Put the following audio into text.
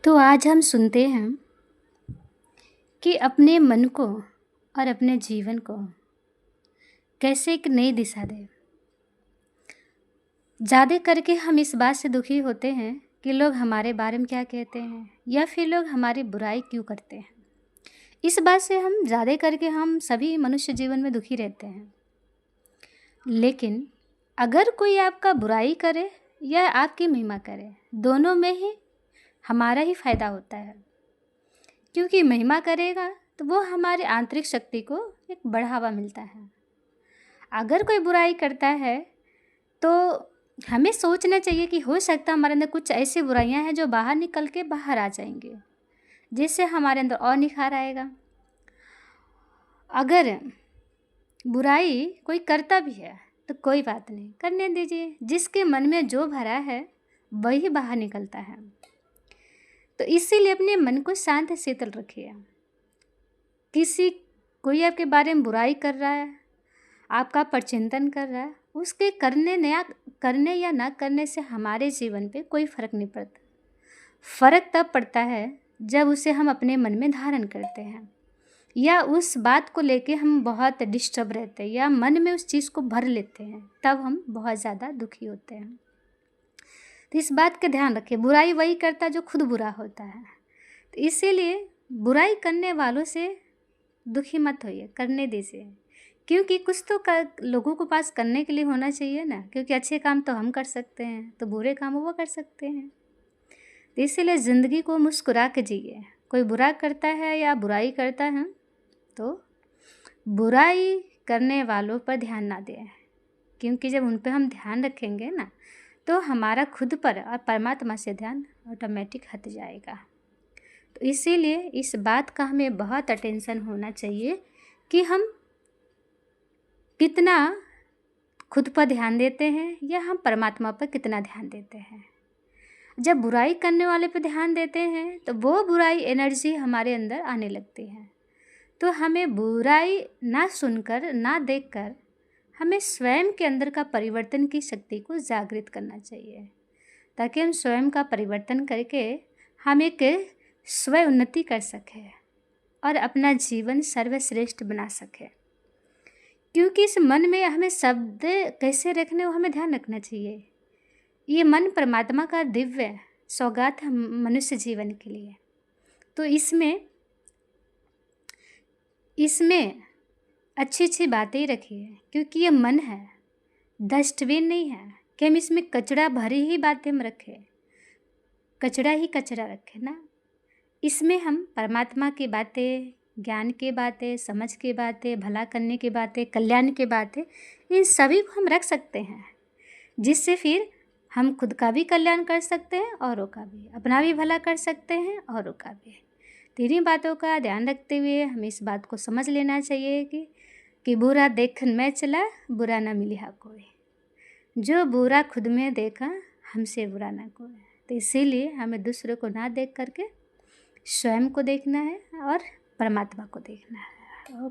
तो आज हम सुनते हैं कि अपने मन को और अपने जीवन को कैसे एक नई दिशा दें। ज़्यादा करके हम इस बात से दुखी होते हैं कि लोग हमारे बारे में क्या कहते हैं या फिर लोग हमारी बुराई क्यों करते हैं। इस बात से हम ज़्यादा करके हम सभी मनुष्य जीवन में दुखी रहते हैं। लेकिन अगर कोई आपका बुराई करे या आपकी महिमा करे, दोनों में ही हमारा ही फ़ायदा होता है, क्योंकि महिमा करेगा तो वो हमारे आंतरिक शक्ति को एक बढ़ावा मिलता है। अगर कोई बुराई करता है तो हमें सोचना चाहिए कि हो सकता है हमारे अंदर कुछ ऐसी बुराइयां हैं जो बाहर निकल के बाहर आ जाएंगे, जिससे हमारे अंदर और निखार आएगा। अगर बुराई कोई करता भी है तो कोई बात नहीं, करने दीजिए। जिसके मन में जो भरा है वही बाहर निकलता है। तो इसीलिए अपने मन को शांत शीतल रखिए। कोई आपके बारे में बुराई कर रहा है, आपका परचिंतन कर रहा है, उसके करने या ना करने से हमारे जीवन पे कोई फ़र्क नहीं पड़ता। फ़र्क तब पड़ता है जब उसे हम अपने मन में धारण करते हैं या उस बात को लेके हम बहुत डिस्टर्ब रहते हैं या मन में उस चीज़ को भर लेते हैं, तब हम बहुत ज़्यादा दुखी होते हैं। तो इस बात का ध्यान रखिए, बुराई वही करता है जो खुद बुरा होता है। तो इसीलिए बुराई करने वालों से दुखी मत होइए, करने दीजिए, क्योंकि कुछ तो लोगों के पास करने के लिए होना चाहिए ना। क्योंकि अच्छे काम तो हम कर सकते हैं, तो बुरे काम वो कर सकते हैं। तो इसीलिए ज़िंदगी को मुस्कुरा के जिए। कोई बुरा करता है या बुराई करता है तो बुराई करने वालों पर ध्यान ना दें, क्योंकि जब उन पर हम ध्यान रखेंगे ना तो हमारा खुद पर और परमात्मा से ध्यान ऑटोमेटिक हट जाएगा। तो इसीलिए इस बात का हमें बहुत अटेंशन होना चाहिए कि हम कितना खुद पर ध्यान देते हैं या हम परमात्मा पर कितना ध्यान देते हैं। जब बुराई करने वाले पर ध्यान देते हैं तो वो बुराई एनर्जी हमारे अंदर आने लगती है। तो हमें बुराई ना सुनकर ना देखकर हमें स्वयं के अंदर का परिवर्तन की शक्ति को जागृत करना चाहिए, ताकि हम स्वयं का परिवर्तन करके हम एक स्व उन्नति कर सकें और अपना जीवन सर्वश्रेष्ठ बना सकें। क्योंकि इस मन में हमें शब्द कैसे रखने, वो हमें ध्यान रखना चाहिए। ये मन परमात्मा का दिव्य सौगात है मनुष्य जीवन के लिए। तो इसमें अच्छी अच्छी बातें ही रखिए, क्योंकि ये मन है, डस्टबिन नहीं है कि हम इसमें कचरा भरी ही बातें हम रखें, कचरा ही कचरा रखें ना। इसमें हम परमात्मा की बातें, ज्ञान की बातें, समझ की बातें, भला करने की बातें, कल्याण की बातें, इन सभी को हम रख सकते हैं, जिससे फिर हम खुद का भी कल्याण कर सकते हैं, औरों का भी, अपना भी भला कर सकते हैं, औरों का भी। तीनों बातों का ध्यान रखते हुए हमें इस बात को समझ लेना चाहिए कि बुरा देखन मैं चला, बुरा ना मिलिहा कोई। जो बुरा खुद में देखा, हमसे बुरा ना कोई। तो इसीलिए हमें दूसरों को ना देख करके स्वयं को देखना है और परमात्मा को देखना है।